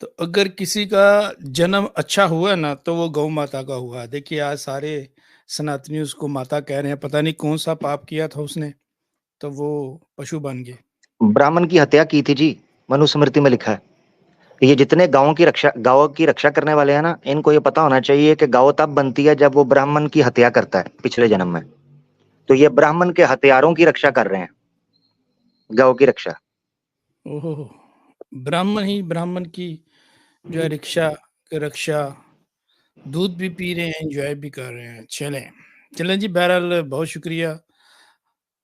तो अगर किसी का जन्म अच्छा हुआ ना तो वो गौ माता का हुआ। देखिए आज सारे सनातनी उसको माता कह रहे हैं, पता नहीं कौन सा पाप किया था उसने, तो वो पशु बन गए। ब्राह्मण की हत्या की थी जी, मनुस्मृति में लिखा है। ये जितने गांवों की रक्षा करने वाले हैं ना, इनको ये पता होना चाहिए कि गांव तब बनती है जब वो ब्राह्मण की हत्या करता है पिछले जन्म में। तो ये ब्राह्मण के हथियारों की रक्षा कर रहे हैं, गांव की रक्षा। ओहो, ब्राह्मण ही ब्राह्मण की जो है रक्षा, दूध भी पी रहे हैं, एंजॉय भी कर रहे हैं। चलें चलें जी, बहरहाल बहुत शुक्रिया।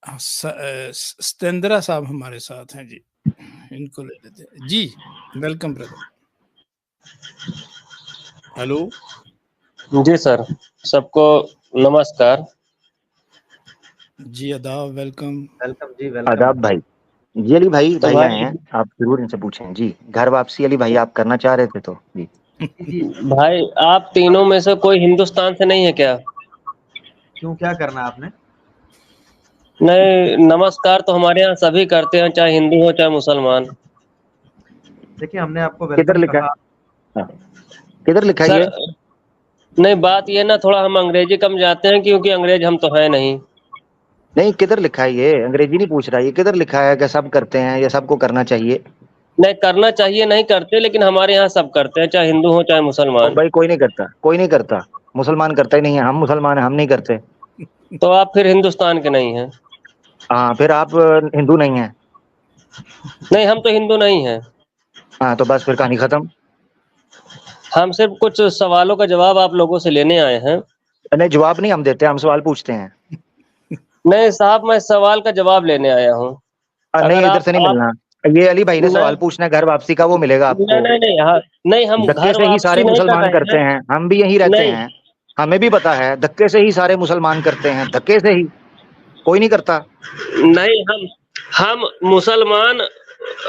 सतेंद्रा साहब हमारे साथ हैं जी, इनको ले लेते हैं जी। Welcome brother. हेलो जी सर, सबको नमस्कार। जी, आदाब, वेलकम। वेलकम जी, वेलकम। आदाब भाई। जी अली भाई, तो भाई आए भाई हैं, आप जरूर इनसे पूछें जी। घर वापसी अली भाई आप करना चाह रहे थे तो जी। भाई आप तीनों में से कोई हिंदुस्तान से नहीं है क्या? क्यों, क्या करना आपने? नहीं, नमस्कार तो हमारे यहाँ सभी करते हैं, चाहे हिंदू हो चाहे मुसलमान। देखिए, हमने आपको किधर वेलकम लिखा है? कहा। हाँ, किधर लिखा है सर ये? नहीं, बात ये ना, थोड़ा हम अंग्रेजी कम जाते हैं क्योंकि अंग्रेज हम तो है नहीं। नहीं, किधर लिखा है ये? अंग्रेजी नहीं पूछ रहा, ये किधर लिखा है कि सब करते हैं या सबको करना चाहिए? नहीं, करना चाहिए नहीं करते, लेकिन हमारे यहाँ सब करते हैं, चाहे हिंदू हो चाहे और मुसलमान। भाई कोई नहीं करता, कोई नहीं करता। मुसलमान करता ही नहीं है, हम मुसलमान हैं, हम नहीं करते। तो आप फिर हिंदुस्तान के नहीं हैं? हाँ, फिर आप हिंदू नहीं हैं। नहीं, हम तो हिंदू नहीं हैं। हाँ, तो बस फिर कहानी खत्म। हम सिर्फ कुछ सवालों का जवाब आप लोगों से लेने आए हैं। नहीं, जवाब नहीं हम देते, हम सवाल पूछते हैं। नहीं साहब, मैं सवाल का जवाब लेने आया हूँ। नहीं, अगर इधर से नहीं आप मिलना। ये अली भाई ने सवाल नहीं पूछना है, घर वापसी का, वो मिलेगा नहीं आपको। नहीं नहीं, हाँ, नहीं, हम धक्के घर से ही वापसी सारे नहीं कर मुसलमान रहे करते हैं। हैं, हम भी यहीं रहते नहीं हैं। हमें भी पता है, धक्के से ही सारे मुसलमान करते हैं, धक्के से ही। कोई नहीं करता। नहीं, हम मुसलमान,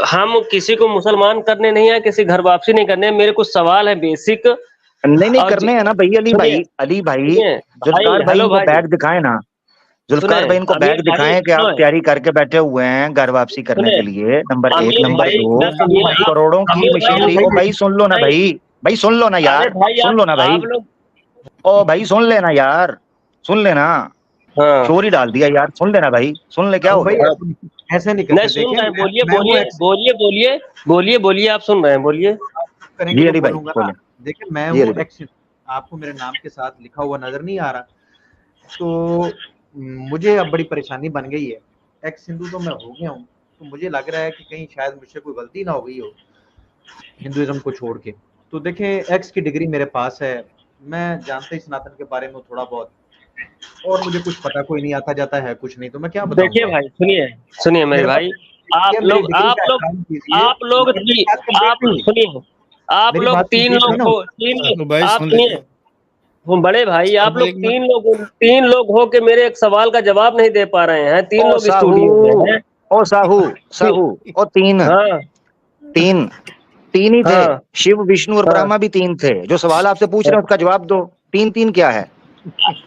हम किसी को मुसलमान करने नहीं है, किसी घर वापसी नहीं करने। मेरे कुछ सवाल है बेसिक। नहीं नहीं और करने हैं ना भाई। अली सुनिए भाई, अली भाई, सुनिए भाई, जुल्फकार भाई हेलो इनको भाई, बैग दिखाए ना। सुने जुल्फकार भाई इनको अमीर बैग भाई, दिखाएं कि आप सुनो तैयारी करके बैठे हुए हैं घर वापसी करने सुने के लिए। नंबर एक। अमीर नंबर भाई, दो, मैं सुनिए आप, करोड़ों की अमीर भाई मशीनरी। ओ भाई सुन लो ना नहीं, भाई, भाई सुन लो ना अरे यार, भाई सुन लो ना भाई। आप लोग, ओ भाई सुन लेना यार, सुन लेना। हाँ शोर ही डाल दिया यार, सुन लेना भाई, सुन ले, क्या अब हो भाई गया? हाँ, ऐसे नहीं नहीं करते। सुन देखिए, रहे हैं, बोलिए मैं हूँ बोलिए बोलिए बोलिए बोलिए बोलिए, आप सुन रहे हैं, बोलिए। करेंगे जी तो अली भाई बोलूंगा ना। बोले। देखिए, मैं जी अली हूँ भाई। एक्स। आपको मेरे नाम के साथ लिखा हुआ नजर नहीं आ रहा? तो मुझे अब बड़ी परेशानी बन गई है। एक्स हिंदू तो मैं हो गया हूँ, तो मुझे लग रहा है कि कहीं शायद मुझसे कोई गलती ना हो गई हो हिंदुइज्म को छोड़ के। तो देखें, एक्स की डिग्री मेरे पास है। मैं जानते ही सनातन के बारे में थोड़ा बहुत, और मुझे कुछ पता कोई नहीं, आता जाता है कुछ नहीं, तो मैं क्या देखिए बताऊंगा भाई, आपको। सुनिए सुनिए मेरे मेरे पास भाई, लीजिए, आप मेरी लोग डिग्री आप का लोग एहतराम कीजिए, आप लोग मगर मेरी बात आप कंप्लीट नहीं हुई। सुनिए, आप मेरी लोग बात तीन कंप्लीट नहीं लोग ना हो, हुई। तो भाई आप सुन सुनिए, लीजिए। वो बड़े भाई, आप अब लोग एक मिनट। तीन लोग हो के मेरे एक सवाल का जवाब नहीं दे पा रहे हैं। तीन ओ लोग साहू, स्टूडियो में हैं। ओ साहू, साहू। ओ तीन, हाँ तीन, तीन ही थे। हाँ शिव विष्णु और हाँ, ब्रह्मा भी तीन थे। जो सवाल आपसे पूछ रहे हैं उसका जवाब दो। तीन तीन क्या है?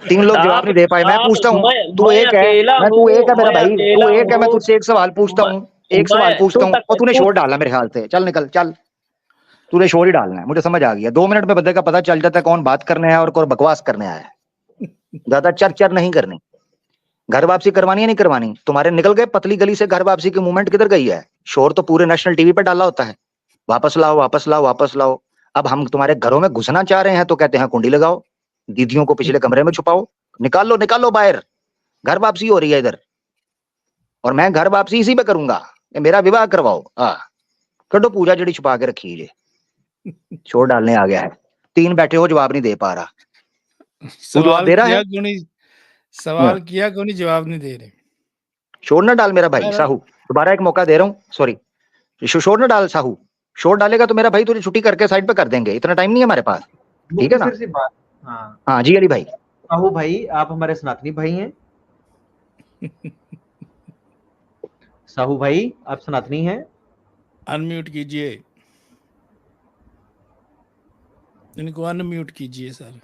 तीन लोग जवाब आप नहीं दे पाए। मैं आप पूछता हूँ, तू मैं एक है। अकेला मैं, हूँ, तू एक है मेरा मैं भाई, तू अकेला एक है। मैं हूँ, तुझसे एक सवाल पूछता हूँ, एक सवाल मैं पूछता हूँ, और तूने शोर डाला मेरे ख्याल से। चल निकल, चल। तूने शोर ही डालना है, मुझे समझ आ गया। 2 मिनट में बंदे का पता चल जाता है कौन बात करने आया और कौन बकवास करने आया है। ज्यादा चर चर नहीं करनी। घर वापसी करवानी है नहीं करवानी? तुम्हारे निकल गए पतली गली से घर वापसी की मूवमेंट किधर गई है? शोर तो पूरे नेशनल टीवी पे डाला होता है, वापस लाओ वापस लाओ वापस लाओ। अब हम तुम्हारे घरों में घुसना चाह रहे हैं तो कहते हैं कुंडी लगाओ, दीदियों को पिछले कमरे में छुपाओ, निकालो निकालो बाहर। घर वापसी हो रही है इधर, और मैं घर वापसी इसी पे करूंगा। ये मेरा विवाह करवाओ। कटो पूजा जड़ी छुपा के रखी है। शोर डालने आ गया है। तीन बैठे हो, जवाब नहीं दे पा रहा। तू जवाब सवाल दे रहा किया है? क्यों नहीं, सवाल किया क्यों नहीं, जवाब नहीं दे रहे। शोर ना डाल मेरा भाई बहरहाल साहू, दोबारा एक मौका दे रहा हूँ, सॉरी। शोर ना डाल साहू। शोर डालेगा तो मेरा भाई तुझे छुट्टी करके साइड पे कर देंगे, इतना टाइम नहीं है हमारे पास। ठीक है ना? मुख्तसर सी बात। हाँ, हाँ जी अली भाई। साहू भाई, आप हमारे सनातनी भाई हैं। साहू भाई, आप सनातनी हैं। अनम्यूट कीजिए, इनको अनम्यूट कीजिए सर।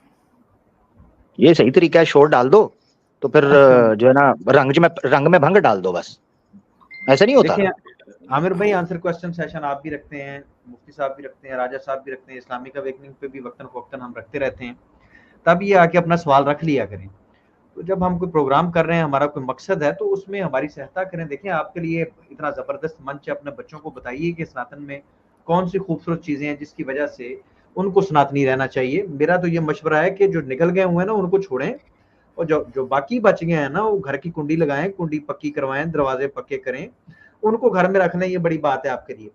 ये सही तरीका है, शोर डाल दो तो फिर जो है ना, रंग में भंग डाल दो बस। ऐसा नहीं होता? देखिए, आमिर भाई आंसर क्वेश्चन सेशन आप भी रखते हैं, मुफ्ती साहब भी रखते हैं, राजा साहब भी रखते हैं, इस्लामिक अवेकनिंग पे भी वक्तन फवक्तन हम रखते रहते हैं। तब ये आके अपना सवाल रख लिया करें। तो जब हम कोई प्रोग्राम कर रहे हैं, हमारा कोई मकसद है, तो उसमें हमारी सहायता करें। देखें आपके लिए इतना ज़बरदस्त मंच है, अपने बच्चों को बताइए कि सनातन में कौन सी खूबसूरत चीज़ें हैं जिसकी वजह से उनको सनातनी रहना चाहिए। मेरा तो ये मशवरा है कि जो निकल गए हुए हैं ना उनको छोड़ें, और जो जो बाकी बच गए हैं ना वो घर की कुंडी लगाएं, कुंडी पक्की करवाएं, दरवाजे पक्के करें, उनको घर में रखना ये बड़ी बात है आपके लिए।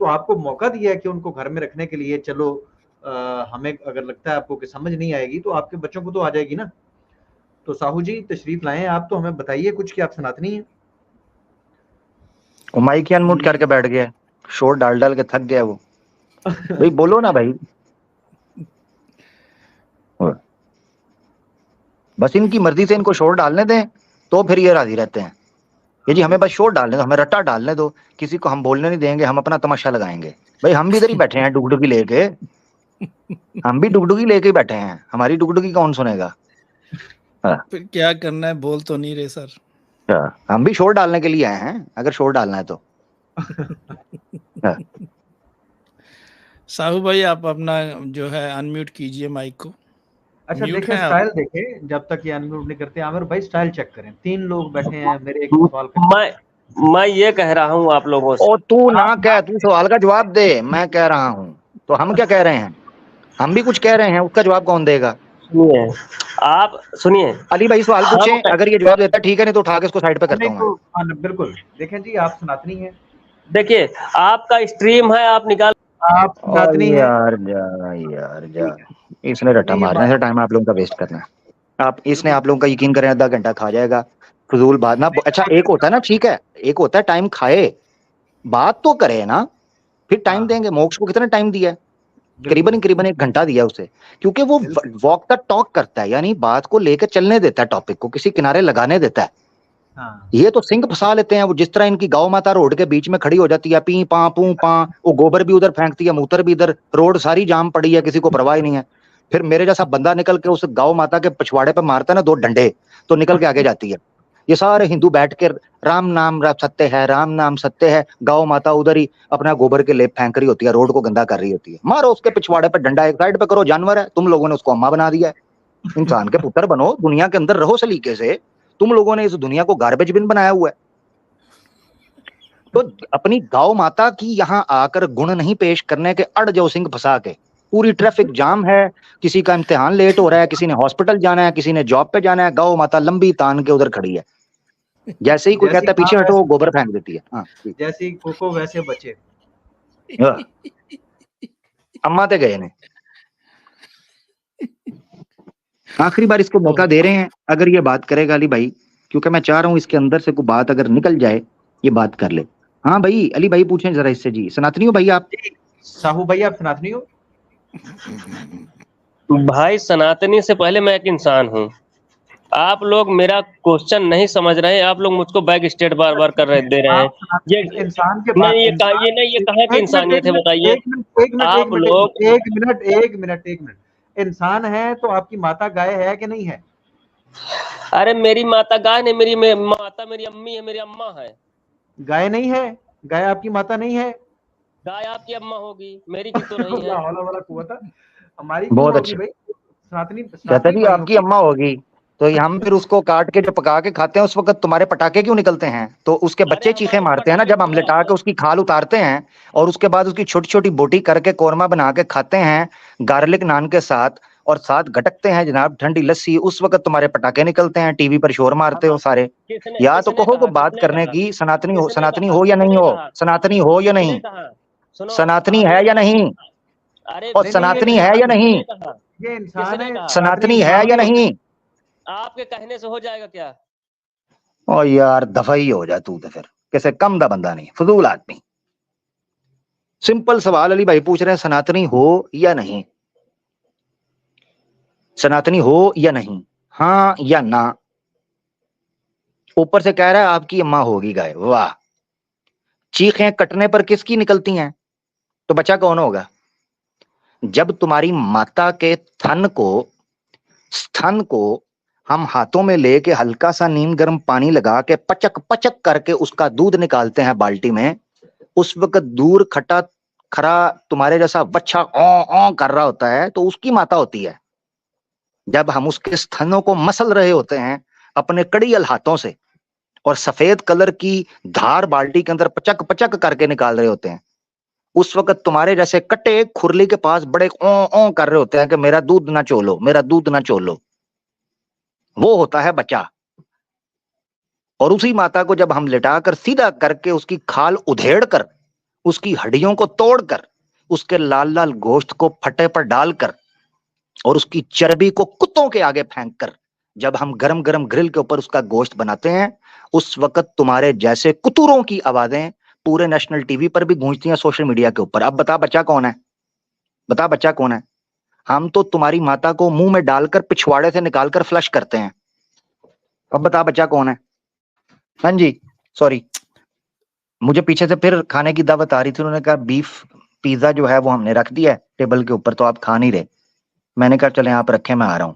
तो आपको मौका दिया है कि उनको घर में रखने के लिए। चलो हमें अगर लगता है आपको कि समझ नहीं आएगी तो आपके बच्चों को तो आ जाएगी ना। तो साहू जी तशरीफ लाएं, आप तो हमें बताइए कुछ कि आप सनातनी हैं। माइक ही अनम्यूट करके बैठ गया, शोर डाल डाल के थक गया वो। भाई बोलो ना भाई। बस इनकी मर्जी से इनको शोर डालने दें तो फिर ये राजी रहते हैं। ये जी हमें बस शोर डालने दो, हमें रट्टा डालने दो, किसी को हम बोलने नहीं देंगे, हम अपना तमाशा लगाएंगे। भाई हम भी इधर ही बैठे हैं डुगडुगी लेके, हम भी डुगडुगी लेके ही बैठे हैं, हमारी डुगडुगी कौन सुनेगा। फिर क्या करना है, बोल तो नहीं रहे सर। हम भी शोर डालने के लिए आए हैं, अगर शोर डालना है तो। साहू भाई आप अपना जो है अनम्यूट कीजिए माइक को। अच्छा म्यूट देखें है आप। स्टाइल देखें, जब तक ये अनम्यूट नहीं करते। आमिर भाई स्टाइल चेक करें, 3 लोग बैठे हैं, मेरे एक सवाल का। मैं ये कह रहा हूँ आप लोगों से, ओ तू ना कह, तू सवाल का जवाब दे, मैं कह रहा हूँ तो हम क्या कह रहे हैं, हम भी कुछ कह रहे हैं, उसका जवाब कौन देगा। सुनिए आप सुनिए, अली भाई सवाल पूछें, अगर ये जवाब देता ठीक है, नहीं तो उठा के इसको साइड पे करता हूँ मैं। बिल्कुल देखें जी, आप सनातनी हैं, देखिए आपका स्ट्रीम है, आप निकाल, आप सनातनी हैं। यार जा इसने रट्टा मारने से टाइम आप लोगों का वेस्ट करना है। आप इसने आप लोगों का यकीन करें आधा घंटा खा जाएगा, फजूल बात ना। अच्छा एक होता है ना, ठीक है, एक होता है टाइम खाए, बात तो करे ना, फिर टाइम देंगे। मोक्ष को कितना टाइम दिया है, करीबन 1 घंटा दिया उसे, क्योंकि वो वॉक द टॉक करता है, यानी बात को लेकर चलने देता है, टॉपिक को किसी किनारे लगाने देता है। ये तो सिंह फंसा लेते हैं, वो जिस तरह इनकी गौ माता रोड के बीच में खड़ी हो जाती है, पी पा पू पा, वो गोबर भी उधर फेंकती है, मूत्र भी इधर, रोड सारी जाम पड़ी है, किसी को परवाह ही नहीं है। फिर मेरे जैसा बंदा निकल के उस गौ माता के पिछवाड़े पे मारता है ना 2 डंडे, तो निकल के आगे जाती है। ये सारे हिंदू बैठ के राम नाम सत्य है, राम नाम सत्य है, गौ माता उधर ही अपना गोबर के लेप फेंक रही होती है, रोड को गंदा कर रही होती है। मारो उसके पिछवाड़े पे डंडा, एक साइड पे करो, जानवर है, तुम लोगों ने उसको अम्मा बना दिया है। इंसान के पुत्र बनो, दुनिया के अंदर रहो सलीके से, तुम लोगों ने इस दुनिया को गार्बेज बिन बनाया हुआ है। तो अपनी गौ माता की यहाँ आकर गुण नहीं पेश करने के अड़ जाओ सिंह फंसा के। पूरी ट्रैफिक जाम है, किसी का इम्तिहान लेट हो रहा है, किसी ने हॉस्पिटल जाना है, किसी ने जॉब पे जाना है, गौ माता लंबी तान के उधर खड़ी है, जैसे ही कोई कहता है पीछे हटो, वो गोबर फेंक देती है। हाँ जैसे कोको वैसे बचे, अम्मा ते गए ने। आखिरी बार इसको मौका दे रहे हैं, अगर ये बात करेगा अली भाई, क्योंकि मैं चाह रहा हूं इसके अंदर से कोई बात अगर निकल जाए, ये बात कर ले। हाँ भाई अली भाई पूछें जरा इससे जी, सनातनी हो भाई आप? साहू भाई आप सनातनी हो? भाई सनातनी से पहले मैं एक इंसान हूँ। आप लोग मेरा क्वेश्चन नहीं समझ रहे हैं, आप लोग मुझको बैक स्टेट बार बार कर रहे दे रहे हैं। ये इंसान के नहीं, ये कहाँ की इंसानियत है बताइए आप लोग। एक मिनट, इंसान है तो आपकी माता गाय है कि नहीं है? अरे मेरी माता गाय नहीं, मेरी माता मेरी अम्मी है, मेरी अम्मा है। गाय नहीं है? गाय आपकी माता नहीं है? गाय आपकी अम्मा होगी, मेरी की तो नहीं है। हमारी बहुत अच्छी कहता जी आपकी अम्मा होगी, तो हम फिर उसको काट के जो पका के खाते हैं उस वक्त तुम्हारे पटाखे क्यों निकलते हैं? तो उसके बच्चे चीखे मारते हैं ना जब हम लिटा के उसकी खाल उतारते हैं और उसके बाद उसकी छोटी छोटी बोटी करके कोरमा बना के खाते हैं गार्लिक नान के साथ, और साथ गटकते हैं जनाब ठंडी लस्सी, उस वक्त तुम्हारे पटाखे निकलते हैं, टीवी पर शोर मारते हो सारे। या तो कहो को बात करने की, सनातनी हो या नहीं हो, सनातनी हो या नहीं, सनातनी है या नहीं, और सनातनी है या नहीं, ये इंसान है, सनातनी है या नहीं? आपके कहने से हो जाएगा क्या? ओ यार दफा ही हो जा तू, तो फिर कैसे कम दा बंदा नहीं, फजूल आदमी। सिंपल सवाल अली भाई पूछ रहे हैं, सनातनी हो या नहीं, सनातनी हो या नहीं, हाँ या ना। ऊपर से कह रहा है आपकी अम्मा होगी गाय, वाह। चीखें कटने पर किसकी निकलती हैं, तो बच्चा कौन होगा? जब तुम्हारी माता के स्थन को हम हाथों में लेके हल्का सा नीम गर्म पानी लगा के पचक पचक करके उसका दूध निकालते हैं बाल्टी में, उस वक्त दूर खटा खरा तुम्हारे जैसा बच्चा ओ कर रहा होता है तो उसकी माता होती है। जब हम उसके स्तनों को मसल रहे होते हैं अपने कड़ियल हाथों से और सफेद कलर की धार बाल्टी के अंदर पचक पचक करके निकाल रहे होते हैं, उस वक्त तुम्हारे जैसे कट्टे खुरली के पास बड़े ओ कर रहे होते हैं कि मेरा दूध ना चोलो, मेरा दूध ना चोलो। वो होता है बच्चा। और उसी माता को जब हम लिटाकर सीधा करके उसकी खाल उधेड़ कर, उसकी हड्डियों को तोड़कर, उसके लाल लाल गोश्त को फटे पर डालकर और उसकी चर्बी को कुत्तों के आगे फेंक कर जब हम गरम गरम ग्रिल के ऊपर उसका गोश्त बनाते हैं, उस वक्त तुम्हारे जैसे कुतूरों की आवाजें पूरे नेशनल टीवी पर भी गूंजती हैं, सोशल मीडिया के ऊपर। अब बता बच्चा कौन है, बता बच्चा कौन है। हम तो तुम्हारी माता को मुंह में डालकर पिछवाड़े से निकालकर फ्लश करते हैं। अब बता बच्चा कौन है। हाँ जी, सॉरी, मुझे पीछे से फिर खाने की दावत आ रही थी। उन्होंने कहा बीफ पिज्जा जो है वो हमने रख दिया है टेबल के ऊपर, तो आप खा नहीं रहे। मैंने कहा चले आप रखे, मैं आ रहा हूं।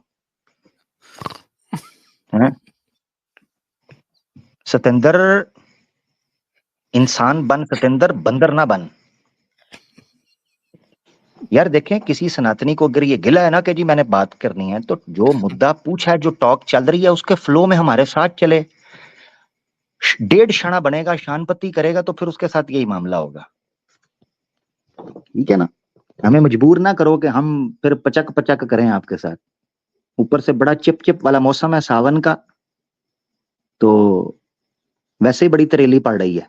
सतेंद्र इंसान बन, सतेंद्र बंदर ना बन। यार देखें, किसी सनातनी को अगर ये गिला है ना कि जी मैंने बात करनी है, तो जो मुद्दा पूछा है, जो टॉक चल रही है, उसके फ्लो में हमारे साथ चले। 1.5 क्षणा बनेगा, शानपति करेगा, तो फिर उसके साथ यही मामला होगा। ठीक है ना। हमें मजबूर ना करो कि हम फिर पचक पचक करें आपके साथ। ऊपर से बड़ा चिप चिप वाला मौसम है सावन का, तो वैसे ही बड़ी तरेली पड़ रही है।